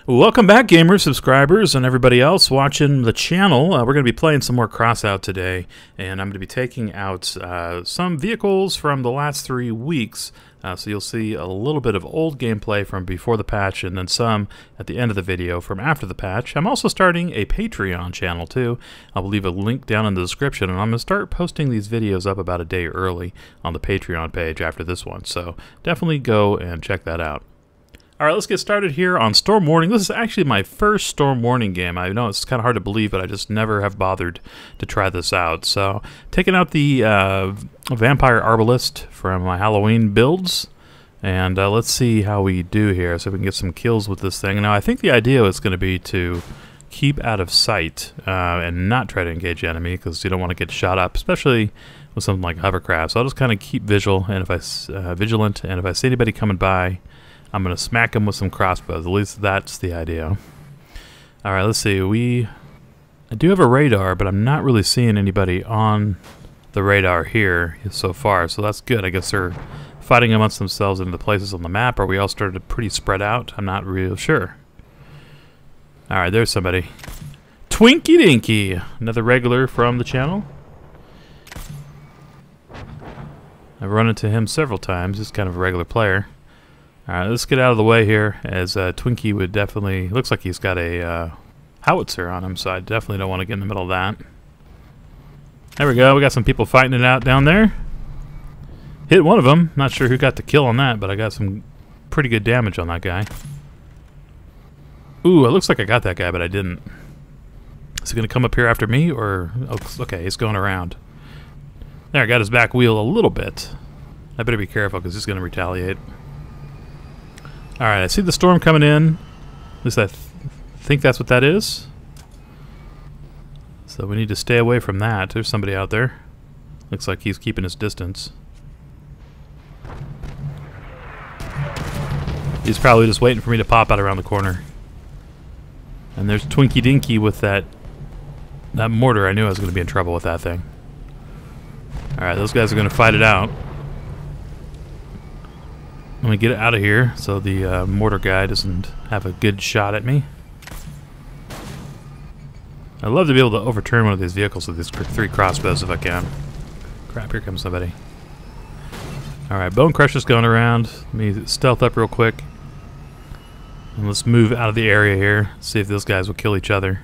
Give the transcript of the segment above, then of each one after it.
Welcome back, gamers, subscribers, and everybody else watching the channel. We're going to be playing some more Crossout today, and I'm going to be taking out some vehicles from the last 3 weeks. So you'll see a little bit of old gameplay from before the patch, and then some at the end of the video from after the patch. I'm also starting a Patreon channel, too. I'll leave a link down in the description, and I'm going to start posting these videos up about a day early on the Patreon page after this one. So definitely go and check that out. Alright, let's get started here on Storm Warning. This is actually my first Storm Warning game. I know it's kind of hard to believe, but I just never have bothered to try this out. So, taking out the Vampire Arbalist from my Halloween builds. And let's see how we do here, so we can get some kills with this thing. Now, I think the idea is going to be to keep out of sight and not try to engage the enemy, because you don't want to get shot up, especially with something like hovercraft. So I'll just kind of keep vigilant, and if I see anybody coming by, I'm going to smack him with some crossbows. At least that's the idea. Alright, let's see. I do have a radar, but I'm not really seeing anybody on the radar here so far, so that's good. I guess they're fighting amongst themselves in the places on the map, or we all started pretty spread out. I'm not real sure. Alright, there's somebody. Twinky Dinky! Another regular from the channel. I've run into him several times. He's kind of a regular player. Alright, let's get out of the way here, as Twinkie would definitely... Looks like he's got a howitzer on him, so I definitely don't want to get in the middle of that. There we go, we got some people fighting it out down there. Hit one of them, not sure who got the kill on that, but I got some pretty good damage on that guy. Ooh, it looks like I got that guy, but I didn't. Is he going to come up here after me, or... Oh, okay, he's going around. There, I got his back wheel a little bit. I better be careful, because he's going to retaliate. Alright, I see the storm coming in. At least I think that's what that is. So we need to stay away from that. There's somebody out there. Looks like he's keeping his distance. He's probably just waiting for me to pop out around the corner. And there's Twinky Dinky with that mortar. I knew I was going to be in trouble with that thing. Alright, those guys are going to fight it out. Let me get out of here so the mortar guy doesn't have a good shot at me. I'd love to be able to overturn one of these vehicles with these 3 crossbows if I can. Crap, here comes somebody. Alright, Bone Crusher's going around. Let me stealth up real quick. And let's move out of the area here. See if those guys will kill each other.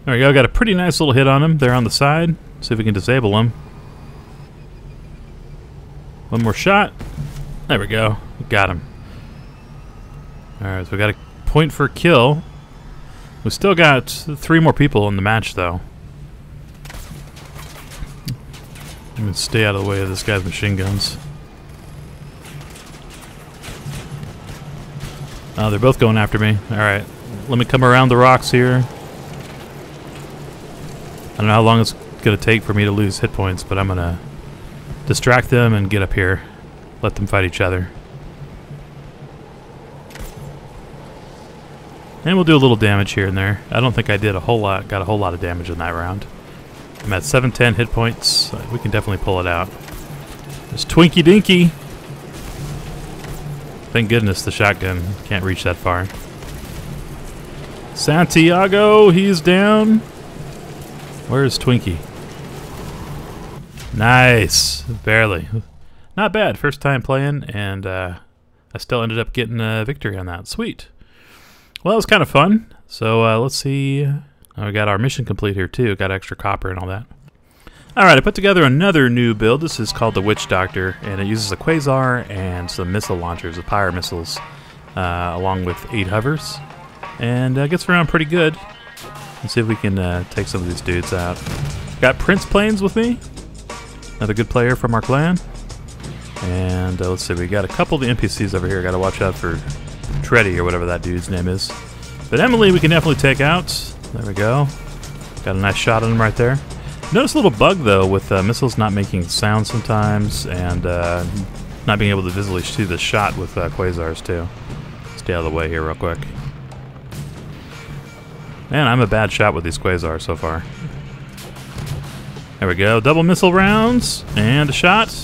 There we go, got a pretty nice little hit on him. They're on the side. See if we can disable them. One more shot. There we go. Got him. Alright, so we got a point for a kill. We still got 3 more people in the match, though. I'm gonna stay out of the way of this guy's machine guns. Oh, they're both going after me. Alright, let me come around the rocks here. I don't know how long it's gonna take for me to lose hit points, but I'm gonna distract them and get up here. Let them fight each other. And we'll do a little damage here and there. I don't think I did a whole lot, got a whole lot of damage in that round. I'm at 710 hit points. We can definitely pull it out. There's Twinky Dinky. Thank goodness the shotgun can't reach that far. Santiago, he's down. Where's Twinky? Nice. Barely. Not bad. First time playing, and I still ended up getting a victory on that. Sweet. Well, it was kind of fun. So let's see. We got our mission complete here, too. Got extra copper and all that. Alright, I put together another new build. This is called the Witch Doctor, and it uses a Quasar and some missile launchers, the Pyre missiles, along with 8 hovers. And gets around pretty good. Let's see if we can take some of these dudes out. Got Prince Plains with me. Another good player from our clan. And let's see, we got a couple of the NPCs over here. Got to watch out for Treddy or whatever that dude's name is. But Emily we can definitely take out. There we go. Got a nice shot on him right there. Notice a little bug though with missiles not making sound sometimes, and not being able to visually see the shot with quasars too. Stay out of the way here real quick. Man, I'm a bad shot with these quasars so far. There we go. Double missile rounds and a shot.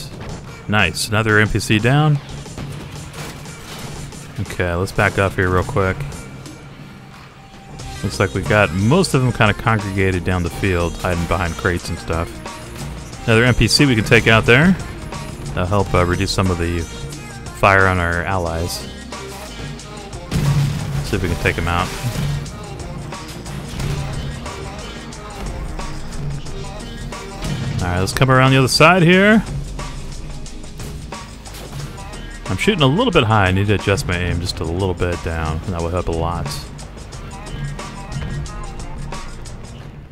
Nice. Another NPC down. Okay, let's back up here real quick. Looks like we got most of them kind of congregated down the field, hiding behind crates and stuff. Another NPC we can take out there. That'll help reduce some of the fire on our allies. See if we can take them out. Alright, let's come around the other side here. I'm shooting a little bit high. I need to adjust my aim just a little bit down, and that will help a lot.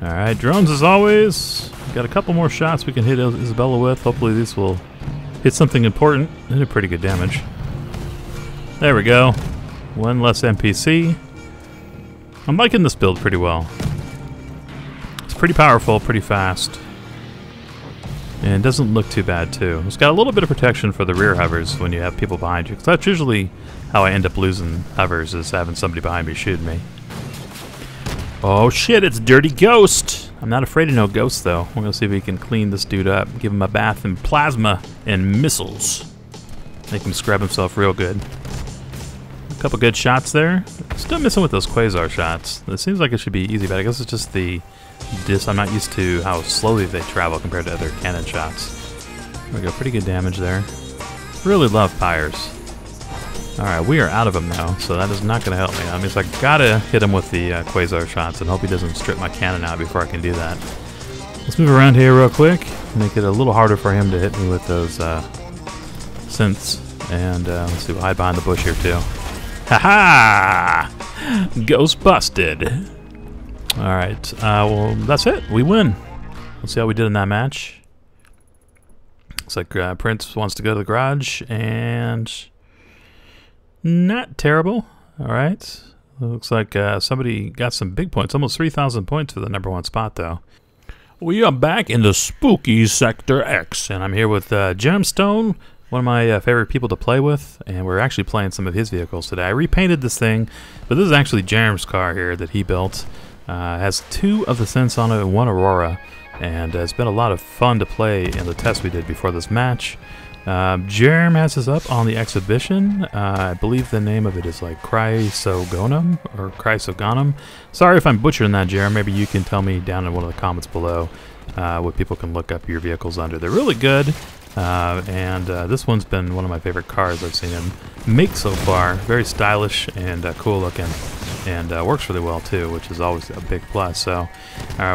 Alright, drones as always. Got a couple more shots we can hit Isabella with. Hopefully these will hit something important and do pretty good damage. There we go. One less NPC. I'm liking this build pretty well. It's pretty powerful, pretty fast. And doesn't look too bad too. It's got a little bit of protection for the rear hovers when you have people behind you. Because that's usually how I end up losing hovers, is having somebody behind me shooting me. Oh shit, it's Dirty Ghost! I'm not afraid of no ghosts though. We're gonna see if we can clean this dude up. Give him a bath in plasma and missiles. Make him scrub himself real good. A couple good shots there. Still missing with those quasar shots. It seems like it should be easy, but I guess it's just the I'm not used to how slowly they travel compared to other cannon shots. There we go, pretty good damage there. Really love pyres. Alright, we are out of them now, so that is not going to help me. That means I gotta hit him with the quasar shots and hope he doesn't strip my cannon out before I can do that. Let's move around here real quick. Make it a little harder for him to hit me with those synths. And let's see, we'll hide behind the bush here too. Ha-ha! Ghost busted! Alright, well, that's it. We win. Let's see how we did in that match. Looks like Prince wants to go to the garage, and not terrible. Alright. Looks like somebody got some big points. Almost 3,000 points for the #1 spot, though. We are back in the spooky Sector X, and I'm here with Gemstone, one of my favorite people to play with, and we're actually playing some of his vehicles today. I repainted this thing, but this is actually Jerem's car here that he built. Has 2 of the synths on it and 1 Aurora, and it's been a lot of fun to play in the test we did before this match. Jerem has this up on the exhibition. I believe the name of it is like Chrysogonum or Chrysogonum. Sorry if I'm butchering that, Jerem. Maybe you can tell me down in one of the comments below what people can look up your vehicles under. They're really good, and this one's been one of my favorite cars I've seen him make so far. Very stylish and cool looking, and works really well too, which is always a big plus. So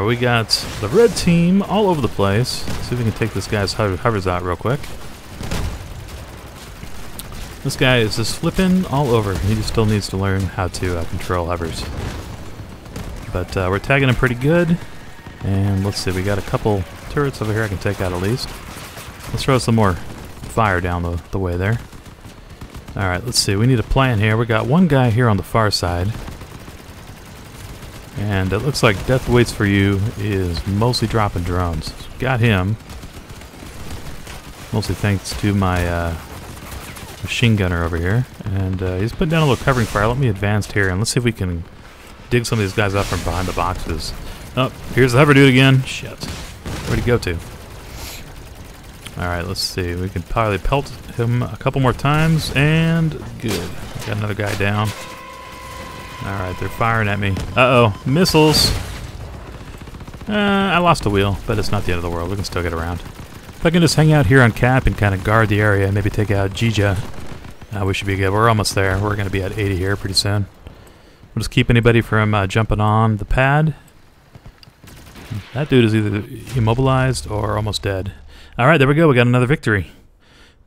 we got the red team all over the place. Let's see if we can take this guy's hovers out real quick. This guy is just flipping all over. He still needs to learn how to control hovers. But we're tagging him pretty good. And let's see, we got a couple turrets over here I can take out at least. Let's throw some more fire down the way there. Alright, let's see, we need a plan here. We got one guy here on the far side. And it looks like Death Waits For You is mostly dropping drones. Got him. Mostly thanks to my machine gunner over here, and he's putting down a little covering fire. Let me advance here and let's see if we can dig some of these guys up from behind the boxes. Oh, here's the hover dude again. Shit. Where'd he go to? Alright, let's see. We can probably pelt him a couple more times, and good. Got another guy down. Alright, they're firing at me. Uh-oh, missiles. I lost a wheel, but it's not the end of the world. We can still get around. If I can just hang out here on cap and kind of guard the area, maybe take out Jija, we should be good. We're almost there. We're going to be at 80 here pretty soon. We'll just keep anybody from jumping on the pad. That dude is either immobilized or almost dead. Alright, there we go. We got another victory.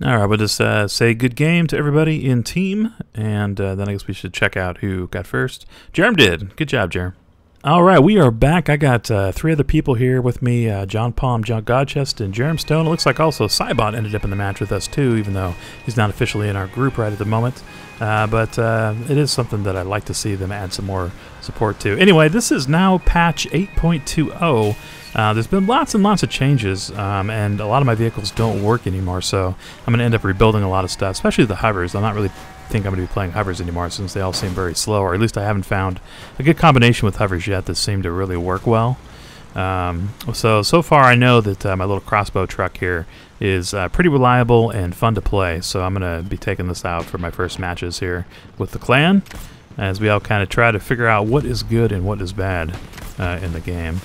Alright, we'll just say good game to everybody in team, and then I guess we should check out who got first. Jerem did. Good job, Jerem. Alright, we are back. I got 3 other people here with me, John Palm, John Godchest, and Gemstone. It looks like also Cybot ended up in the match with us too, even though he's not officially in our group right at the moment. But it is something that I'd like to see them add some more support to. Anyway, this is now patch 8.20. There's been lots and lots of changes, and a lot of my vehicles don't work anymore, so I'm going to end up rebuilding a lot of stuff, especially the hovers. I'm not really think I'm going to be playing hovers anymore since they all seem very slow, or at least I haven't found a good combination with hovers yet that seem to really work well. So far I know that my little crossbow truck here is pretty reliable and fun to play, so I'm going to be taking this out for my first matches here with the clan, as we all kind of try to figure out what is good and what is bad in the game.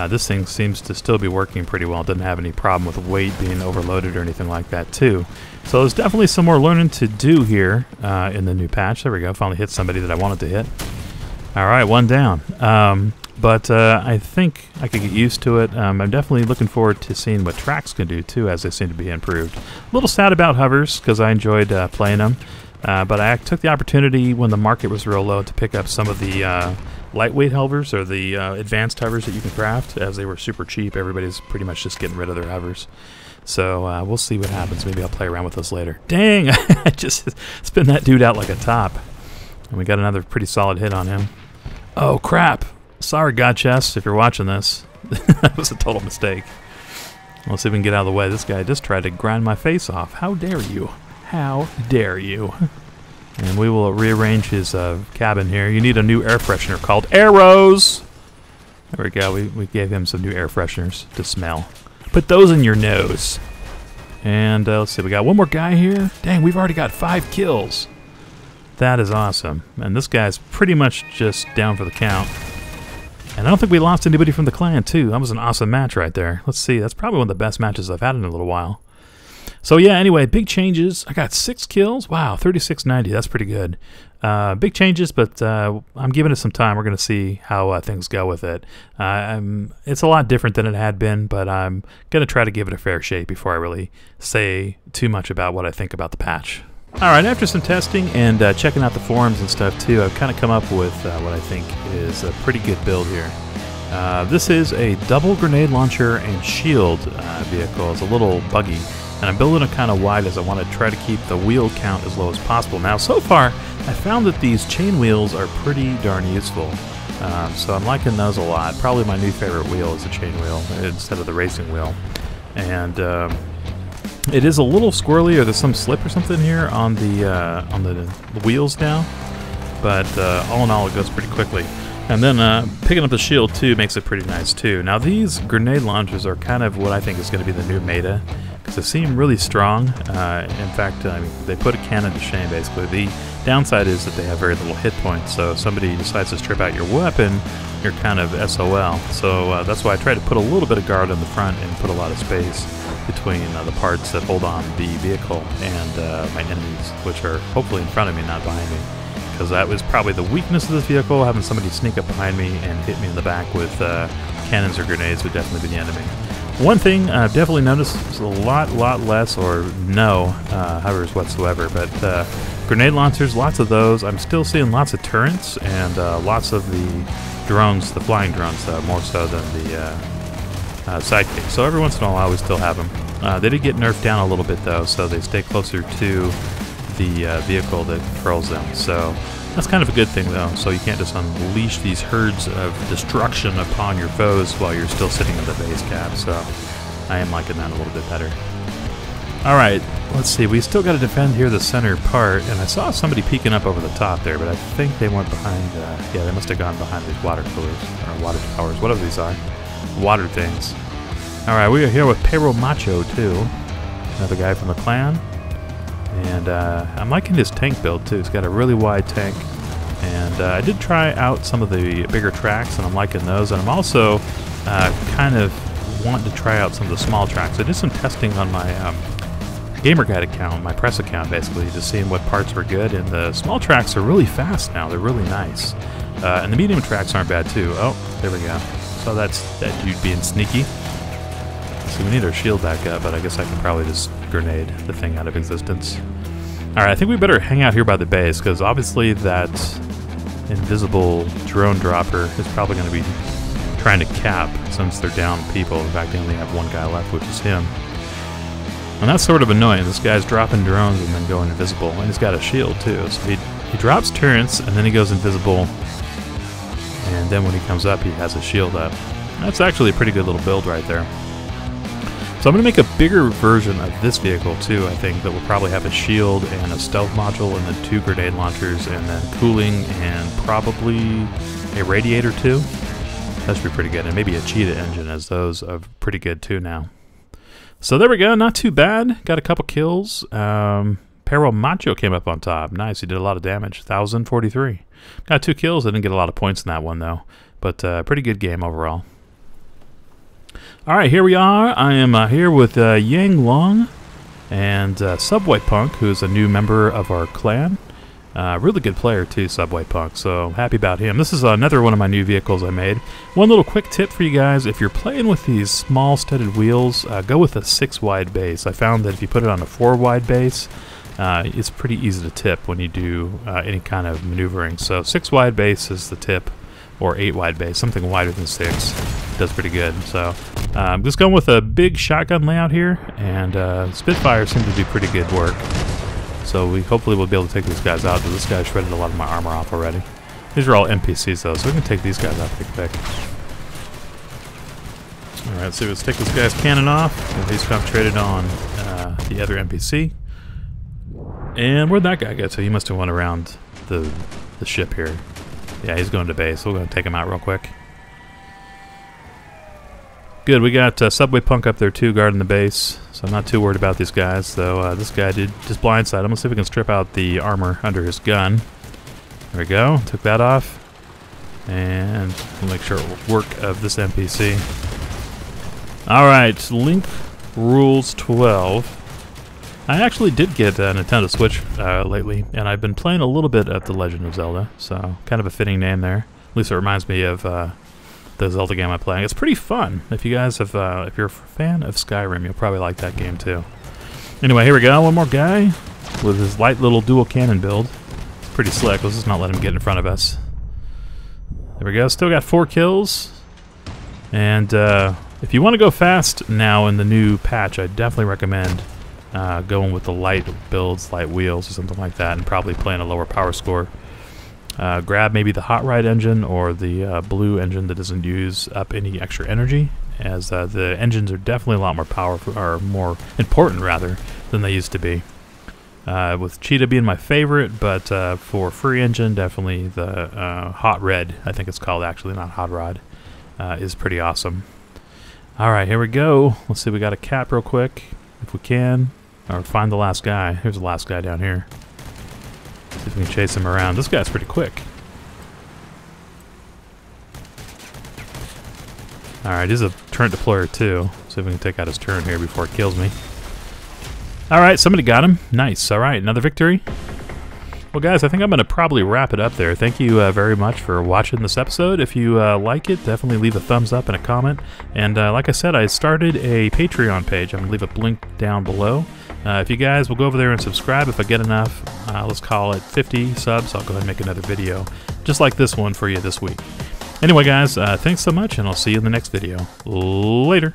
This thing seems to still be working pretty well. It doesn't have any problem with weight being overloaded or anything like that too. So there's definitely some more learning to do here in the new patch. There we go. Finally hit somebody that I wanted to hit. Alright, one down. But I think I could get used to it. I'm definitely looking forward to seeing what tracks can do too, as they seem to be improved. A little sad about hovers, because I enjoyed playing them. But I took the opportunity when the market was real low to pick up some of the lightweight hovers, or the advanced hovers that you can craft, as they were super cheap. Everybody's pretty much just getting rid of their hovers. So we'll see what happens. Maybe I'll play around with this later. Dang! I just spin that dude out like a top. And we got another pretty solid hit on him. Oh, crap! Sorry, God Chest, if you're watching this. That was a total mistake. Let's see if we can get out of the way. This guy just tried to grind my face off. How dare you? How dare you? And we will rearrange his cabin here. You need a new air freshener called Arrows! There we go. We gave him some new air fresheners to smell. Put those in your nose. And let's see, we got one more guy here. Dang, we've already got 5 kills. That is awesome. And this guy's pretty much just down for the count. And I don't think we lost anybody from the clan, too. That was an awesome match right there. Let's see, that's probably one of the best matches I've had in a little while. So yeah, anyway, big changes. I got 6 kills. Wow, 3690. That's pretty good. Big changes, but I'm giving it some time. We're going to see how things go with it. It's a lot different than it had been, but I'm going to try to give it a fair shake before I really say too much about what I think about the patch. Alright, after some testing and checking out the forums and stuff too, I've kind of come up with what I think is a pretty good build here. This is a double grenade launcher and shield vehicle. It's a little buggy, and I'm building it kind of wide as I want to try to keep the wheel count as low as possible. Now, so far, I found that these chain wheels are pretty darn useful, so I'm liking those a lot. Probably my new favorite wheel is the chain wheel instead of the racing wheel. And it is a little squirrely, or there's some slip or something here on the wheels now, but all in all, it goes pretty quickly. And then picking up the shield too makes it pretty nice too. Now these grenade launchers are kind of what I think is going to be the new meta, because they seem really strong. In fact, I mean, they put a cannon to shame basically. The downside is that they have very little hit points, so if somebody decides to strip out your weapon, you're kind of SOL. So that's why I try to put a little bit of guard on the front and put a lot of space between the parts that hold on the vehicle and my enemies, which are hopefully in front of me, not behind me. Because that was probably the weakness of this vehicle. Having somebody sneak up behind me and hit me in the back with cannons or grenades would definitely be the enemy. One thing I've definitely noticed is a lot less or no hovers whatsoever, but grenade launchers, lots of those. I'm still seeing lots of turrets and lots of the drones, the flying drones, more so than the sidekicks. So every once in a while we still have them. They did get nerfed down a little bit though, so they stay closer to the vehicle that controls them. So that's kind of a good thing though, so you can't just unleash these herds of destruction upon your foes while you're still sitting in the base cap. So I am liking that a little bit better. Alright, let's see, we still got to defend here the center part, and I saw somebody peeking up over the top there, but I think they went behind, yeah, they must have gone behind these water coolers, or water towers, whatever these are. Water things. Alright, we are here with Pero Macho too, another guy from the clan. And I'm liking his tank build too. It's got a really wide tank, and I did try out some of the bigger tracks, and I'm liking those. And I'm also kind of wanting to try out some of the small tracks. I did some testing on my GamerGuide account, my press account basically, just seeing what parts were good. And the small tracks are really fast now. They're really nice, and the medium tracks aren't bad too. Oh, there we go. So that's that dude being sneaky. So we need our shield back up, but I guess I can probably just grenade the thing out of existence. Alright, I think we better hang out here by the base, because obviously that invisible drone dropper is probably going to be trying to cap since they're down people. In fact, they only have one guy left, which is him. And that's sort of annoying. This guy's dropping drones and then going invisible, and he's got a shield too. So he drops turrets, and then he goes invisible, and then when he comes up, he has a shield up. That's actually a pretty good little build right there. So I'm going to make a bigger version of this vehicle too, I think, that will probably have a shield and a stealth module and then 2 grenade launchers and then cooling and probably a radiator too. That should be pretty good. And maybe a cheetah engine, as those are pretty good too now. So there we go. Not too bad. Got a couple kills. Pero Macho came up on top. Nice. He did a lot of damage. 1,043. Got 2 kills. I didn't get a lot of points in that one, though. But pretty good game overall. All right, here we are. I am here with Yang Long and Subway Punk, who is a new member of our clan. Really good player, too, Subway Punk. So happy about him. This is another one of my new vehicles I made. One little quick tip for you guys. If you're playing with these small studded wheels, go with a 6-wide base. I found that if you put it on a 4-wide base, it's pretty easy to tip when you do any kind of maneuvering. So 6-wide base is the tip, or 8-wide base, something wider than 6. Does pretty good. So I'm just going with a big shotgun layout here, and Spitfire seemed to do pretty good work. So we hopefully will be able to take these guys out, but this guy shredded a lot of my armor off already. These are all NPCs though, so we can take these guys out pretty quick. Alright, so let's take this guy's cannon off. He's concentrated on the other NPC. And where'd that guy get to? He must have went around the ship here. Yeah, he's going to base, so we're going to take him out real quick. Good, we got Subway Punk up there too, guarding the base. So I'm not too worried about these guys, though this guy did just blindside him. Let's see if we can strip out the armor under his gun. There we go, took that off. And we'll make sure it will work of this NPC. Alright, Link Rules 12. I actually did get a Nintendo Switch lately, and I've been playing a little bit of The Legend of Zelda, so kind of a fitting name there. At least it reminds me of the Zelda game I'm playing. It's pretty fun. If you guys have, if you're a fan of Skyrim, you'll probably like that game too. Anyway, here we go. One more guy with his light little dual cannon build. It's pretty slick. Let's just not let him get in front of us. There we go. Still got 4 kills. And if you want to go fast now in the new patch, I definitely recommend going with the light builds, light wheels, or something like that, and probably playing a lower power score. Grab maybe the hot ride engine or the blue engine that doesn't use up any extra energy, as the engines are definitely a lot more powerful, or more important rather, than they used to be. With Cheetah being my favorite, but for free engine, definitely the hot red, I think it's called actually, not hot rod, is pretty awesome. Alright, here we go. Let's see, we got a cap real quick, if we can, or find the last guy. Here's the last guy down here. See if we can chase him around. This guy's pretty quick. Alright, he's a turret deployer too. See if we can take out his turret here before it kills me. Alright, somebody got him. Nice. Alright, another victory. Well guys, I think I'm going to probably wrap it up there. Thank you very much for watching this episode. If you like it, definitely leave a thumbs up and a comment. And like I said, I started a Patreon page. I'm going to leave a link down below. If you guys will go over there and subscribe, if I get enough, let's call it 50 subs, I'll go ahead and make another video just like this one for you this week. Anyway guys, thanks so much, and I'll see you in the next video. Later.